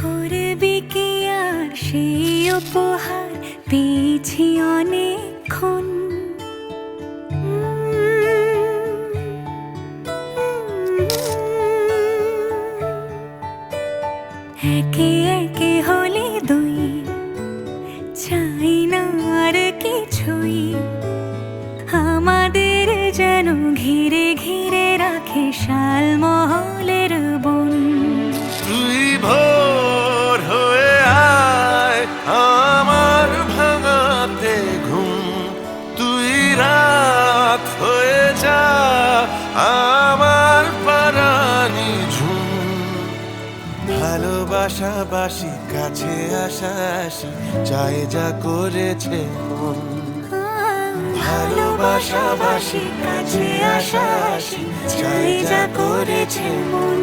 করবি কি আর সেই উপহার পেয়েছি অনেকক্ষণ। একে একে হলে দুই, চাই না আর কিছুই। আমাদের যেন ঘিরে ঘিরে রাখে শালমহলের বন। তুই ভোর হয়ে আয় আমার ভাঙাতে ঘুম, তুই রাত হয়ে যা আমার পারানি ঝুম। ভালোবাসাবাসি কাছে আসাসি চাই যা করেছে মন। ভালোবাসাবাসি কাছে আসাসি চাই যা করেছে মন।